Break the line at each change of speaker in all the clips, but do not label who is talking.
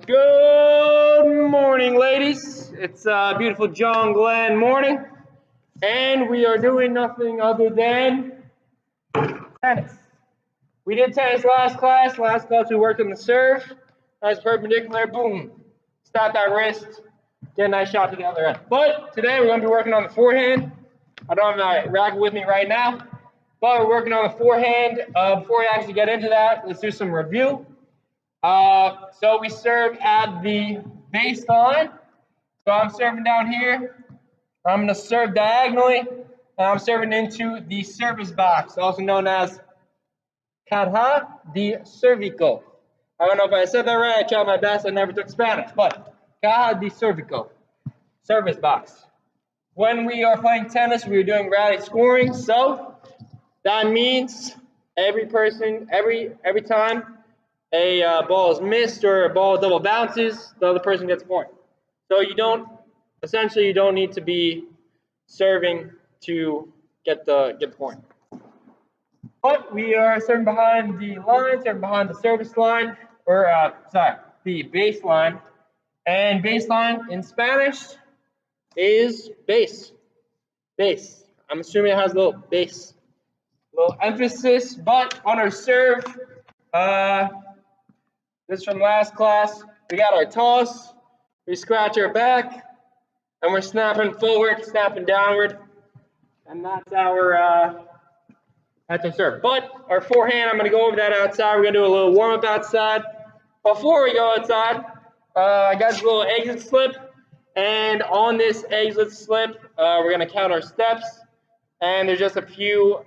Good morning, ladies. It's a beautiful John Glenn morning, and we are doing nothing other than tennis. We did tennis last class. Last class, we worked on the serve. Nice perpendicular, boom. Stop that wrist, get a nice shot to the other end. But today, we're going to be working on the forehand. I don't have my racket with me right now, but we're working on the forehand. Before we actually get into that, let's do some review. So we serve at the baseline. So I'm serving down here. I'm going to serve diagonally, and I'm serving into the service box, also known as caja de cervico. I don't know if I said that right. I tried my best. I never took Spanish, but caja de cervico, service box. When we are playing tennis, we are doing rally scoring. So that means every time a ball is missed or a ball double bounces, the other person gets a point. So you don't need to be serving to get the point. But we are serving behind the line, serving behind the service line, or the baseline. And baseline in Spanish is base. Base. I'm assuming it has a little base, little emphasis. But on our serve, this is from last class. We got our toss, we scratch our back, and we're snapping forward, snapping downward, and that's our serve. But our forehand, I'm going to go over that outside. We're going to do a little warm-up outside. Before we go outside, I got this little exit slip, and on this exit slip, we're going to count our steps, and there's just a few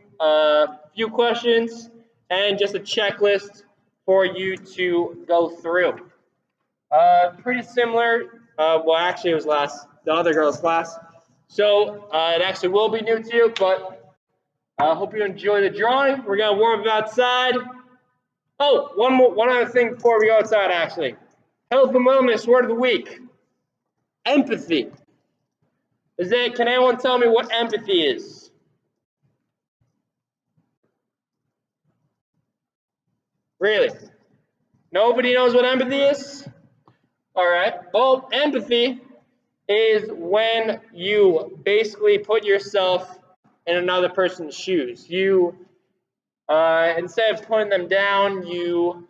questions and just a checklist for you to go through. Pretty similar. Well, actually, it was the other girl's class. So it actually will be new to you, but I hope you enjoy the drawing. We're going to warm up outside. Oh, one other thing before we go outside, actually. Health and wellness word of the week. Empathy. Can anyone tell me what empathy is? Really? Nobody knows what empathy is? All right. Well, empathy is when you basically put yourself in another person's shoes. You, instead of putting them down, you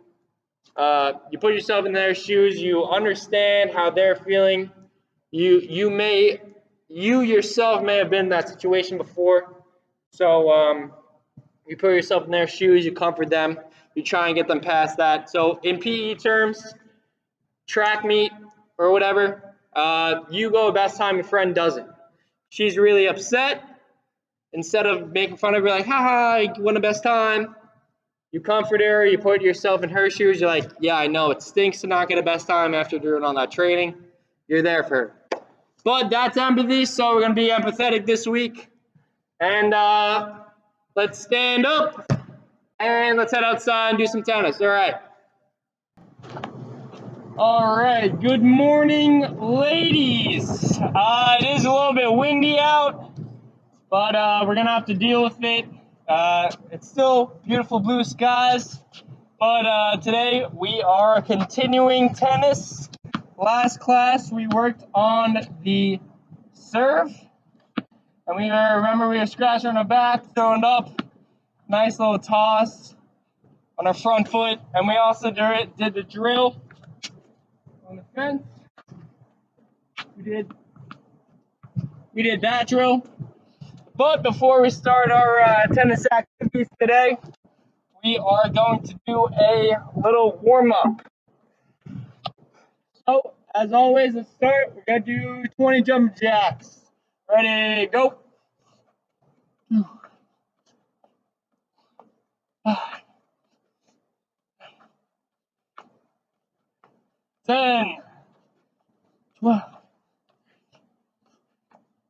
put yourself in their shoes. You understand how they're feeling. You yourself may have been in that situation before. So you put yourself in their shoes. You comfort them. You try and get them past that. So in PE terms, track meet or whatever, you go the best time, your friend doesn't. She's really upset. Instead of making fun of her, like, haha, you won the best time, you comfort her, you put yourself in her shoes. You're like, yeah, I know it stinks to not get a best time after doing all that training. You're there for her. But that's empathy, so we're going to be empathetic this week. And let's stand up. And let's head outside and do some tennis. All right. All right. Good morning, ladies. It is a little bit windy out, but we're going to have to deal with it. It's still beautiful blue skies, but today we are continuing tennis. Last class, we worked on the serve, and we were scratching on the back, throwing up. Nice little toss on our front foot, and we also did the drill on the fence. We did that drill. But before we start our tennis activities today, we are going to do a little warm-up. So, as always, let's start. We're going to do 20 jump jacks. Ready, go. 10, 12,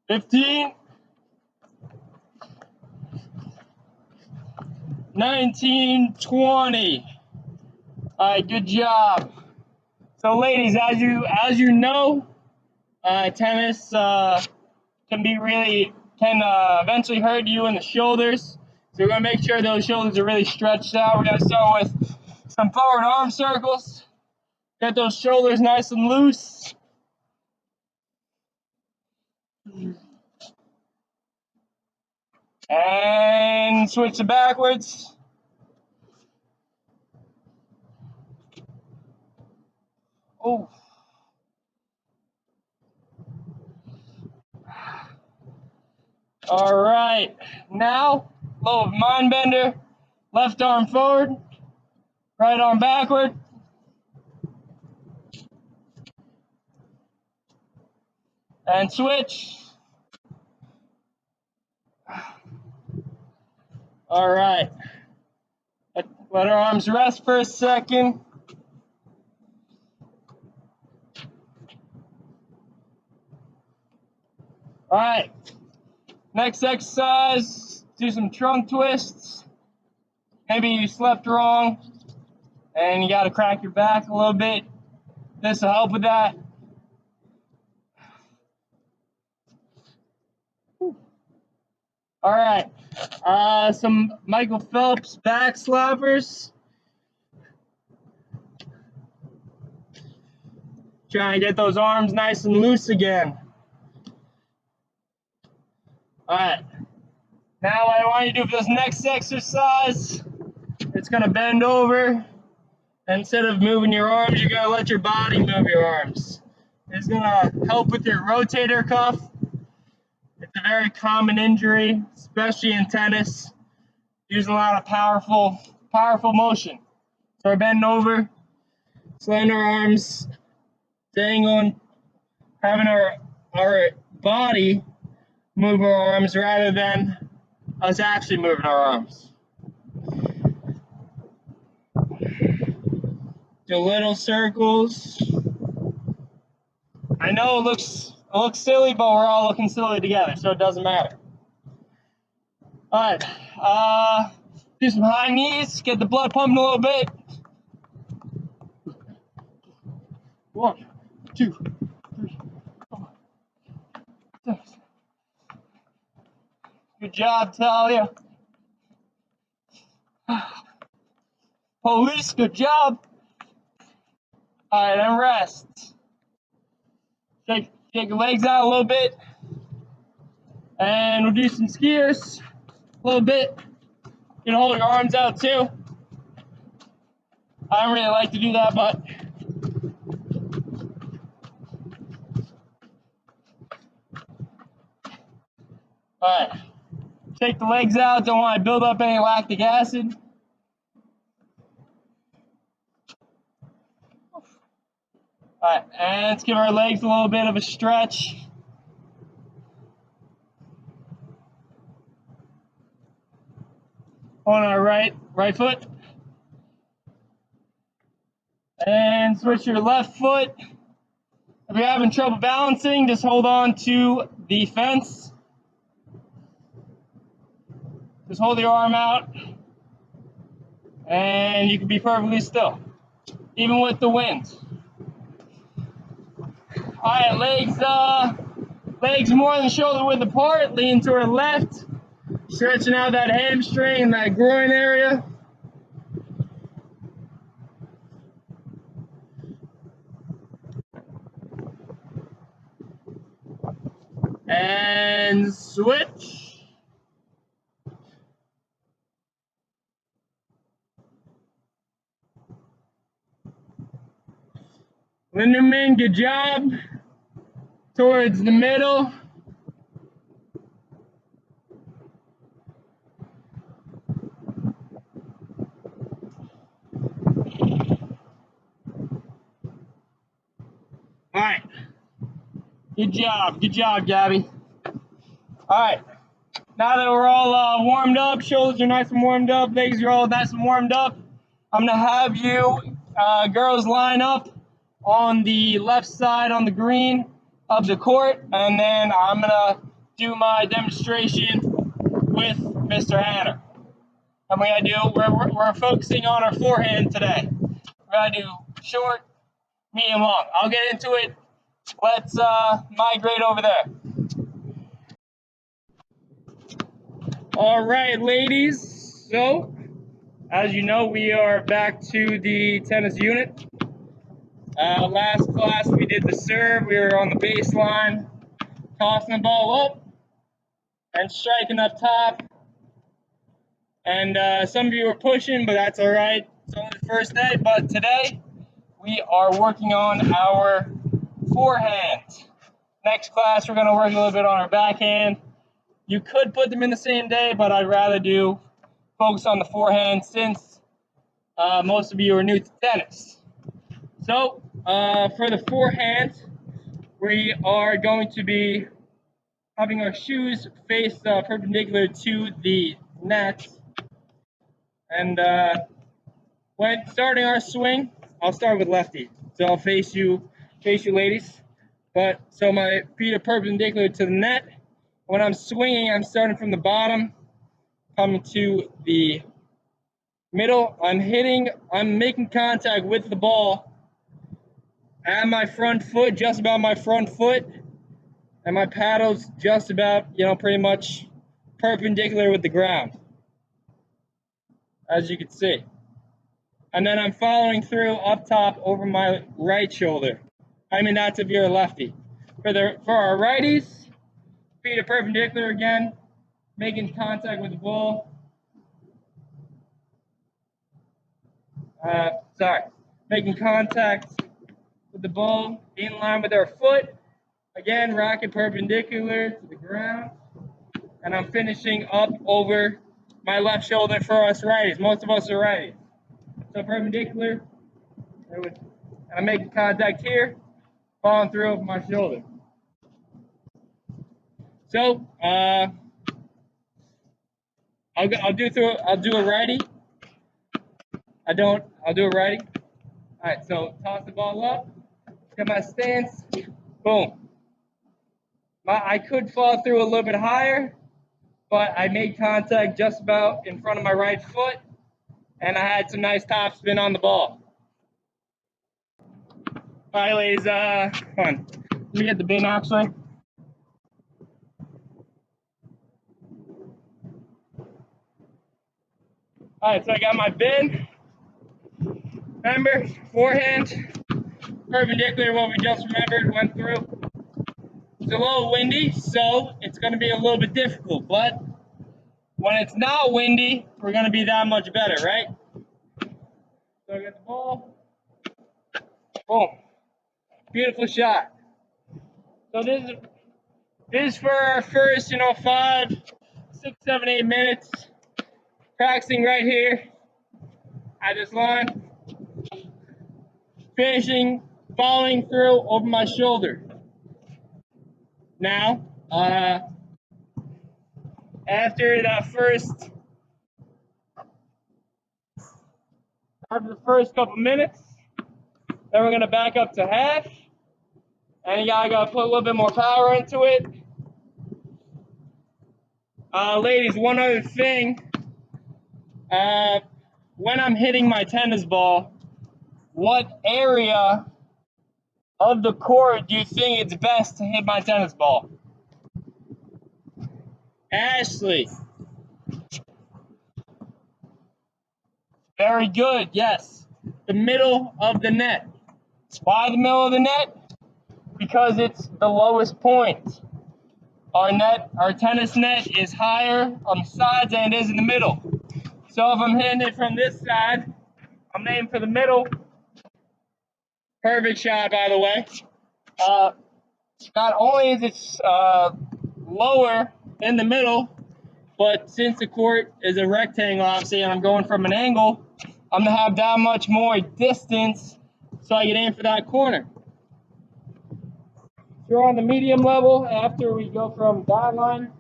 15, 19, 20. All right, good job. So, ladies, as you know, tennis can eventually hurt you in the shoulders. So we're gonna make sure those shoulders are really stretched out. We're gonna start with some forward arm circles. Get those shoulders nice and loose. And switch to backwards. Oh. All right. Now, low mind bender. Left arm forward. Right arm backward. And switch. All right. Let our arms rest for a second. All right. Next exercise, do some trunk twists. Maybe you slept wrong and you got to crack your back a little bit. This will help with that. All right. Some Michael Phelps back slappers. Try and get those arms nice and loose again. All right. Now what I want you to do for this next exercise, it's going to bend over. Instead of moving your arms, you're going to let your body move your arms. It's going to help with your rotator cuff. It's a very common injury, especially in tennis. Using a lot of powerful motion. So we're bending over, sliding our arms, staying on, having our body move our arms rather than us actually moving our arms. Do little circles. I know it looks silly, but we're all looking silly together, so it doesn't matter. All right, do some high knees, get the blood pumping a little bit. 1, 2, 3, 4, 6. Good job, Talia. Police, good job. All right, and rest. Take your legs out a little bit. And we'll do some skiers a little bit. You can hold your arms out too. I don't really like to do that, but all right. Take the legs out. Don't want to build up any lactic acid. All right, and let's give our legs a little bit of a stretch. On our right foot. And switch your left foot. If you're having trouble balancing, just hold on to the fence. Just hold your arm out, and you can be perfectly still, even with the wind. All right, legs more than shoulder width apart, lean toward the left, stretching out that hamstring and that groin area. And switch. Linderman, good job. Towards the middle. All right. Good job, Gabby. All right. Now that we're all warmed up, shoulders are nice and warmed up, legs are all nice and warmed up, I'm gonna have you girls line up on the left side on the green of the court, and then I'm gonna do my demonstration with Mr. Hanner. And we're focusing on our forehand today. We're gonna do short, medium, long. I'll get into it. Let's migrate over there. All right, ladies. So, as you know, we are back to the tennis unit. Last class we did the serve. We were on the baseline, tossing the ball up and striking up top. And some of you were pushing, but that's all right. It's only the first day. But today we are working on our forehand. Next class we're going to work a little bit on our backhand. You could put them in the same day, but I'd rather focus on the forehand since most of you are new to tennis. So for the forehand, we are going to be having our shoes face perpendicular to the net. And when starting our swing, I'll start with lefty. So I'll face you ladies. But so my feet are perpendicular to the net. When I'm swinging, I'm starting from the bottom, coming to the middle. I'm making contact with the ball at my front foot, just about my front foot, and my paddle's just about, pretty much perpendicular with the ground, as you can see. And then I'm following through up top over my right shoulder. I mean, that's if you're a lefty. For our righties, feet are perpendicular again, making contact with the ball. Making contact with the ball in line with our foot. Again, racket perpendicular to the ground. And I'm finishing up over my left shoulder for us righties. Most of us are righties. So perpendicular. And I'm making contact here, falling through over my shoulder. So I'll do a righty. I'll do a righty. All right, so toss the ball up, get my stance, boom. I could fall through a little bit higher, but I made contact just about in front of my right foot, and I had some nice topspin on the ball. All right, ladies, come on. Let me get the bin, actually. All right, so I got my bin. Remember, forehand, perpendicular, what we just went through. It's a little windy, so it's going to be a little bit difficult, but when it's not windy, we're going to be that much better, right? So I got the ball. Boom. Beautiful shot. So this is for our first, 5, 6, 7, 8 minutes. Practicing right here at this line. Finishing, following through over my shoulder. Now, after the first couple minutes, then we're going to back up to half. And you gotta put a little bit more power into it. Ladies, one other thing. When I'm hitting my tennis ball, what area of the court do you think it's best to hit my tennis ball? Ashley. Very good, yes. The middle of the net. Why the middle of the net? Because it's the lowest point. Our tennis net is higher on the sides than it is in the middle. So if I'm hitting it from this side, I'm aiming for the middle. Perfect shot, by the way. Not only is it lower in the middle, but since the court is a rectangle, obviously, and I'm going from an angle, I'm going to have that much more distance so I can aim for that corner. If you're on the medium level, after we go from that line,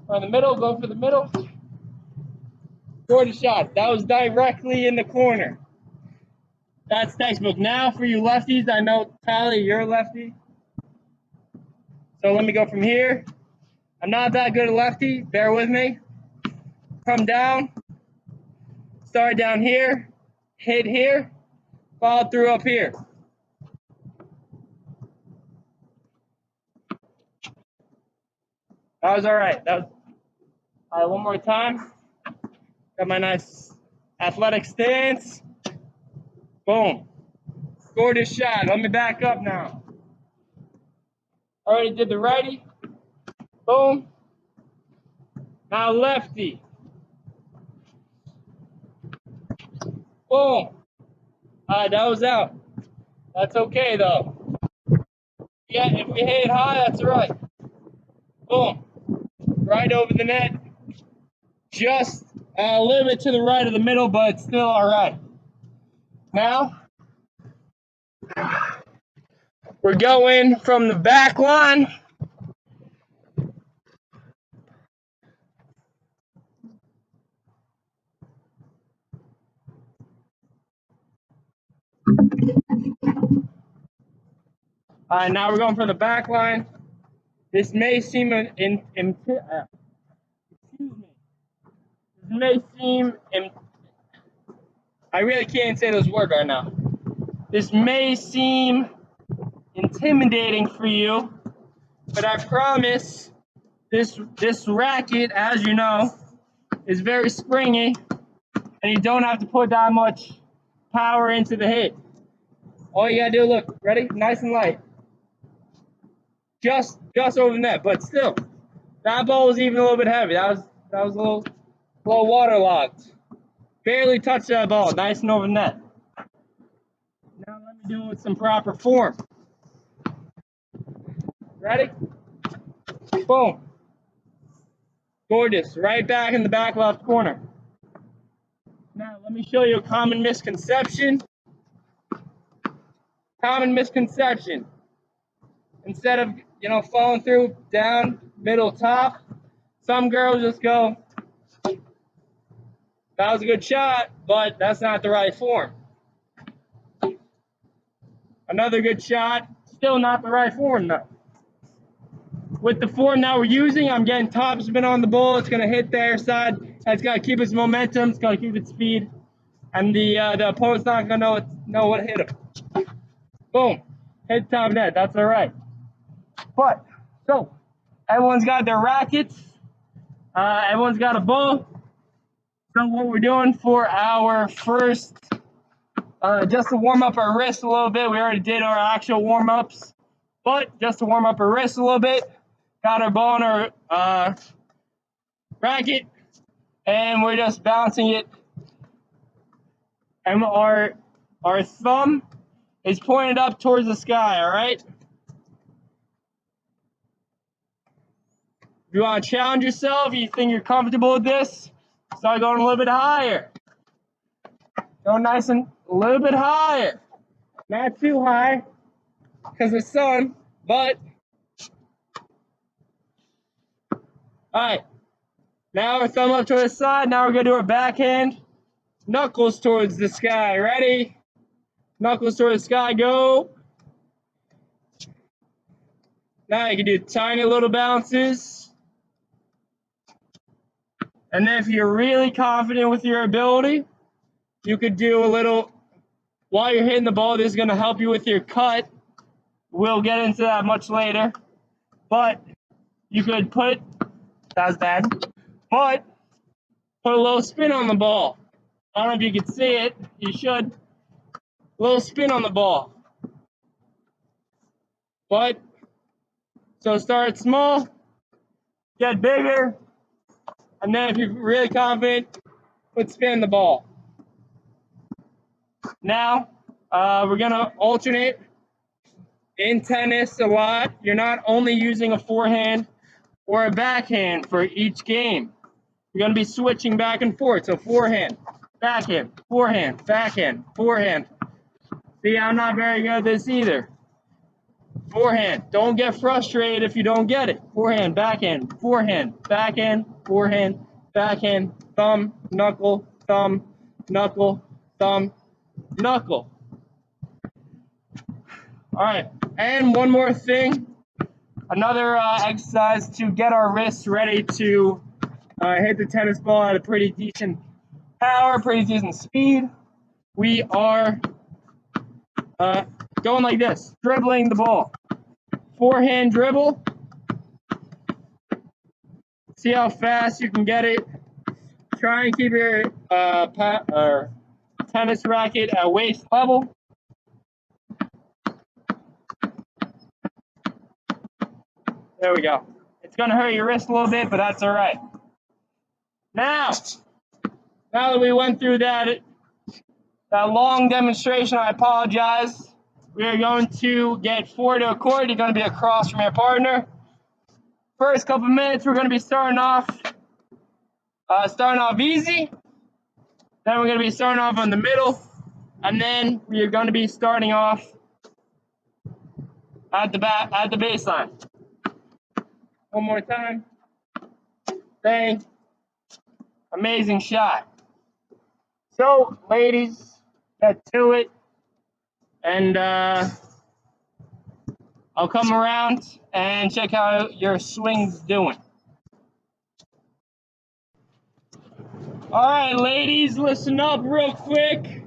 or in the middle, go for the middle. Score the shot. That was directly in the corner. That's textbook. Now for you lefties, I know, Tally, you're a lefty. So let me go from here. I'm not that good at lefty. Bear with me. Come down. Start down here. Hit here. Follow through up here. That was all right. All right, one more time. Got my nice athletic stance. Boom. Gorgeous shot. Let me back up now. Already did the righty. Boom. Now lefty. Boom. That was out. That's okay though. Yeah, if we hit it high, that's right. Boom. Right over the net. Just a little bit to the right of the middle, but it's still all right. Now, we're going from the back line. All right, now we're going from the back line. This may seem excuse me. This may seem I really can't say those words right now. This may seem intimidating for you, but I promise this racket, as you know, is very springy, and you don't have to put that much power into the hit. All you gotta do, look, ready? Nice and light. Just over the net, but still, that ball was even a little bit heavy. That was a little waterlogged. Barely touched that ball, nice and over the net. Now let me do it with some proper form. Ready? Boom. Gorgeous. Right back in the back left corner. Now let me show you a common misconception. Common misconception. Instead of, falling through, down, middle, top, some girls just go, that was a good shot, but that's not the right form. Another good shot, still not the right form though. With the form that we're using, I'm getting top spin on the ball. It's gonna hit the air side. It's gotta keep its momentum. It's gotta keep its speed, and the opponent's not gonna know what hit him. Boom, hit top net. That's all right. But so everyone's got their rackets. Everyone's got a ball. So what we're doing for our first, just to warm up our wrists a little bit. We already did our actual warm ups, but just to warm up our wrists a little bit. Got our ball in our racket, and we're just bouncing it. And our thumb is pointed up towards the sky, all right? If you want to challenge yourself, you think you're comfortable with this, start going a little bit higher. Go nice and a little bit higher. Not too high, because the sun, but all right. Now our thumb up to the side. Now we're going to do our backhand. Knuckles towards the sky. Ready? Knuckles towards the sky. Go. Now you can do tiny little bounces. And then if you're really confident with your ability, you could do a little, while you're hitting the ball, this is going to help you with your cut. We'll get into that much later. But you could put, that was bad, but put a little spin on the ball. I don't know if you can see it. You should. A little spin on the ball. But, so start small, get bigger, and then if you're really confident, put spin the ball. Now, we're going to alternate. In tennis a lot, you're not only using a forehand or a backhand for each game. You're going to be switching back and forth. So forehand, backhand, forehand, backhand, forehand. See, I'm not very good at this either. Forehand. Don't get frustrated if you don't get it. Forehand, backhand, forehand, backhand, forehand, backhand, thumb, knuckle, knuckle, thumb, knuckle. All right, and one more thing. Another exercise to get our wrists ready to hit the tennis ball at a pretty decent power, pretty decent speed. We are going like this, dribbling the ball. Forehand dribble. See how fast you can get it. Try and keep your tennis racket at waist level. There we go. It's gonna hurt your wrist a little bit, but that's all right. Now that we went through that long demonstration, I apologize. We are going to get forward to a court. You're going to be across from your partner. First couple minutes, we're going to be starting off easy. Then we're going to be starting off on the middle, and then we are going to be starting off at the baseline. One more time. Bang. Amazing shot. So, ladies, get to it, and I'll come around and check how your swing's doing. All right, ladies, listen up real quick.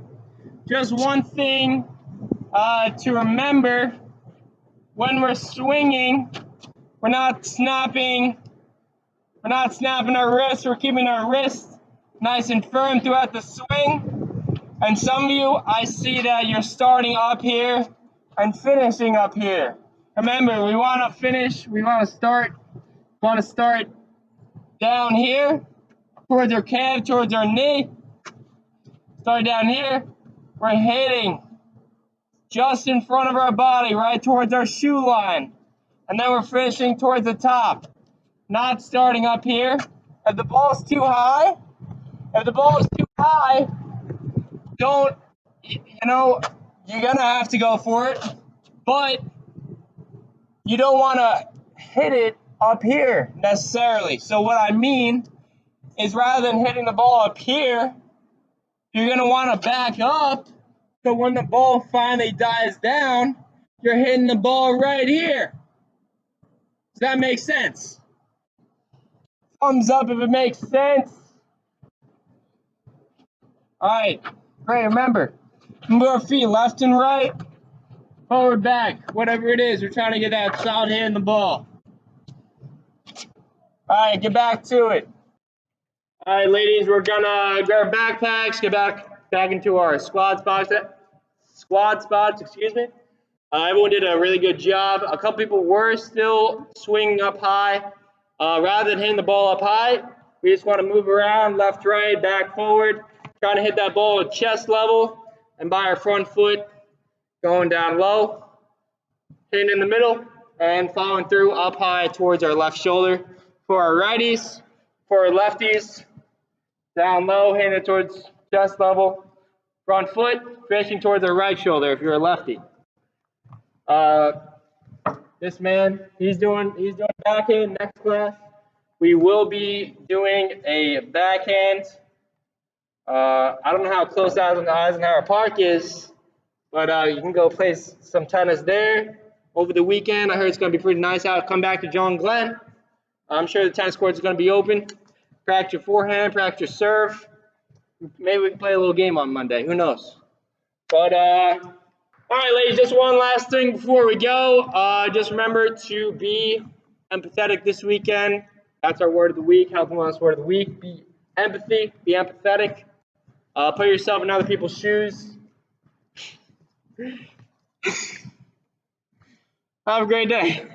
Just one thing to remember: when we're swinging, we're not snapping our wrists. We're keeping our wrists nice and firm throughout the swing. And some of you, I see that you're starting up here and finishing up here. Remember, we want to finish. We want to start down here, towards our calf, towards our knee. Start down here. We're hitting just in front of our body, right towards our shoe line. And then we're finishing towards the top. Not starting up here. If the ball's too high, you're gonna have to go for it, but you don't want to hit it up here necessarily. So what I mean is, rather than hitting the ball up here, you're gonna want to back up, so when the ball finally dies down, you're hitting the ball right here. Does that make sense? Thumbs up if it makes sense. All right, great. Remember, move our feet left and right, forward, back, whatever it is. We're trying to get that solid hit in the ball. All right, get back to it. All right, ladies, we're gonna grab backpacks, get back into our squad spots. Excuse me. Everyone did a really good job. A couple people were still swinging up high. Rather than hitting the ball up high, we just want to move around left, right, back, forward, trying to hit that ball at chest level, and by our front foot going down low, hitting in the middle, and following through up high towards our left shoulder. For our righties, for our lefties, down low, hitting it towards chest level, front foot facing towards our right shoulder if you're a lefty. This man, he's doing backhand. Next class, we will be doing a backhand. I don't know how close Eisenhower Park is, but you can go play some tennis there over the weekend. I heard it's going to be pretty nice out. Come back to John Glenn. I'm sure the tennis courts are going to be open. Practice your forehand, practice your serve. Maybe we can play a little game on Monday. Who knows? But all right, ladies, just one last thing before we go. Just remember to be empathetic this weekend. That's our word of the week, health and wellness word of the week. Be empathy, be empathetic. Put yourself in other people's shoes. Have a great day.